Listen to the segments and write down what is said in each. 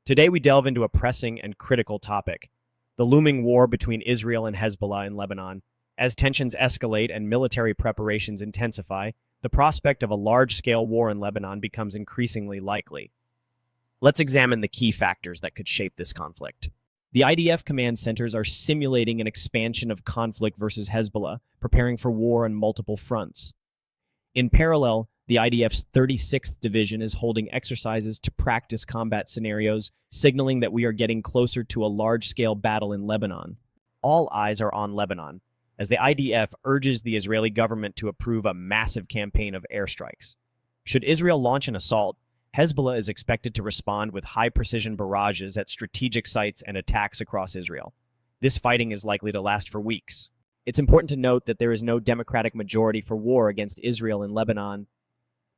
Today we delve into a pressing and critical topic, the looming war between Israel and Hezbollah in Lebanon. As tensions escalate and military preparations intensify, the prospect of a large-scale war in Lebanon becomes increasingly likely. Let's examine the key factors that could shape this conflict. The IDF command centers are simulating an expansion of conflict versus Hezbollah, preparing for war on multiple fronts. In parallel, the IDF's 36th Division is holding exercises to practice combat scenarios, signaling that we are getting closer to a large-scale battle in Lebanon. All eyes are on Lebanon, as the IDF urges the Israeli government to approve a massive campaign of airstrikes. Should Israel launch an assault, Hezbollah is expected to respond with high-precision barrages at strategic sites and attacks across Israel. This fighting is likely to last for weeks. It's important to note that there is no democratic majority for war against Israel in Lebanon.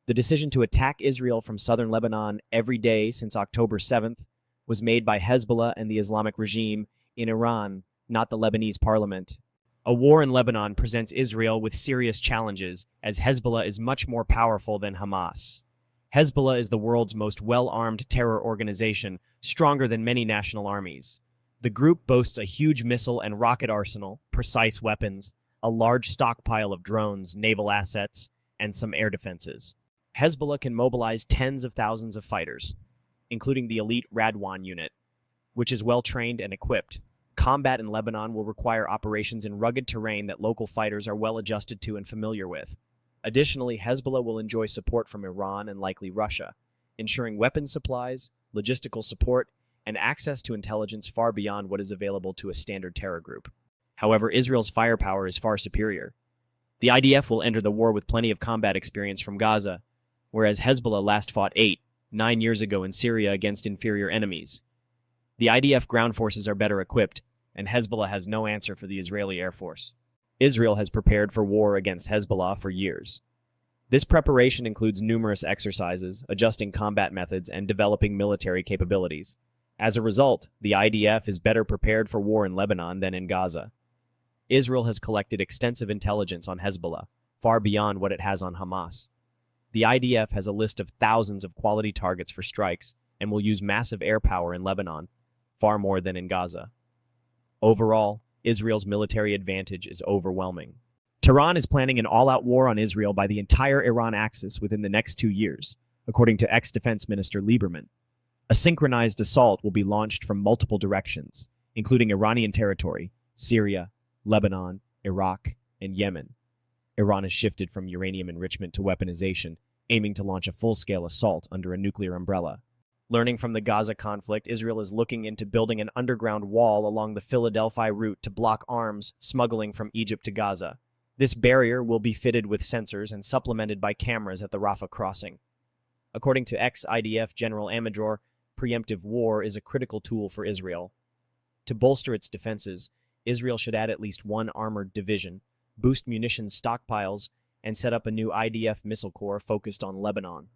The decision to attack Israel from southern Lebanon every day since October 7th was made by Hezbollah and the Islamic regime in Iran, not the Lebanese parliament. A war in Lebanon presents Israel with serious challenges, as Hezbollah is much more powerful than Hamas. Hezbollah is the world's most well-armed terror organization, stronger than many national armies. The group boasts a huge missile and rocket arsenal, precise weapons, a large stockpile of drones, naval assets, and some air defenses. Hezbollah can mobilize tens of thousands of fighters, including the elite Radwan unit, which is well-trained and equipped. Combat in Lebanon will require operations in rugged terrain that local fighters are well adjusted to and familiar with. Additionally, Hezbollah will enjoy support from Iran and likely Russia, ensuring weapons supplies, logistical support, and access to intelligence far beyond what is available to a standard terror group. However, Israel's firepower is far superior. The IDF will enter the war with plenty of combat experience from Gaza, whereas Hezbollah last fought 9 years ago in Syria against inferior enemies. The IDF ground forces are better equipped, and Hezbollah has no answer for the Israeli Air Force. Israel has prepared for war against Hezbollah for years. This preparation includes numerous exercises, adjusting combat methods, and developing military capabilities. As a result, the IDF is better prepared for war in Lebanon than in Gaza. Israel has collected extensive intelligence on Hezbollah, far beyond what it has on Hamas. The IDF has a list of thousands of quality targets for strikes and will use massive air power in Lebanon, far more than in Gaza. Overall, Israel's military advantage is overwhelming. Tehran is planning an all-out war on Israel by the entire Iran axis within the next 2 years, according to ex-Defense Minister Lieberman. A synchronized assault will be launched from multiple directions, including Iranian territory, Syria, Lebanon, Iraq, and Yemen. Iran has shifted from uranium enrichment to weaponization, aiming to launch a full-scale assault under a nuclear umbrella. Learning from the Gaza conflict, Israel is looking into building an underground wall along the Philadelphia route to block arms smuggling from Egypt to Gaza. This barrier will be fitted with sensors and supplemented by cameras at the Rafah crossing. According to ex-IDF General Amador, preemptive war is a critical tool for Israel. To bolster its defenses, Israel should add at least one armored division, boost munitions stockpiles, and set up a new IDF missile corps focused on Lebanon.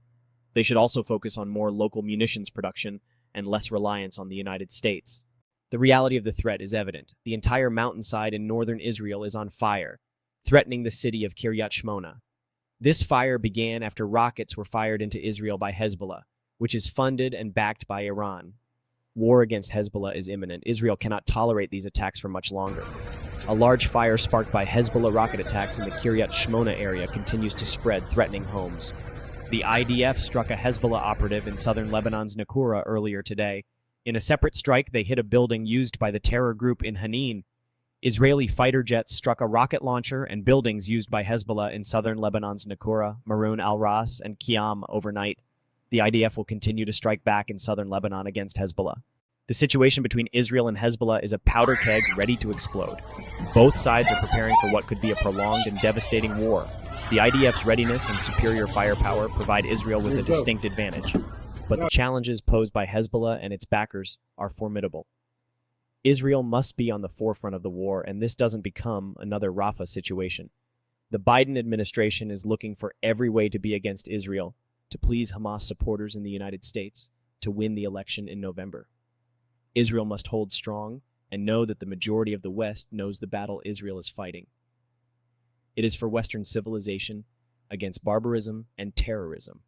They should also focus on more local munitions production and less reliance on the United States. The reality of the threat is evident. The entire mountainside in northern Israel is on fire, threatening the city of Kiryat Shmona. This fire began after rockets were fired into Israel by Hezbollah, which is funded and backed by Iran. War against Hezbollah is imminent. Israel cannot tolerate these attacks for much longer. A large fire sparked by Hezbollah rocket attacks in the Kiryat Shmona area continues to spread, threatening homes. The IDF struck a Hezbollah operative in southern Lebanon's Naqoura earlier today. In a separate strike, they hit a building used by the terror group in Hanin. Israeli fighter jets struck a rocket launcher and buildings used by Hezbollah in southern Lebanon's Naqoura, Maroun al-Ras, and Qiyam overnight. The IDF will continue to strike back in southern Lebanon against Hezbollah. The situation between Israel and Hezbollah is a powder keg ready to explode. Both sides are preparing for what could be a prolonged and devastating war. The IDF's readiness and superior firepower provide Israel with a distinct advantage, but the challenges posed by Hezbollah and its backers are formidable. Israel must be on the forefront of the war, and this doesn't become another Rafah situation. The Biden administration is looking for every way to be against Israel, to please Hamas supporters in the United States, to win the election in November. Israel must hold strong and know that the majority of the West knows the battle Israel is fighting. It is for Western civilization against barbarism and terrorism.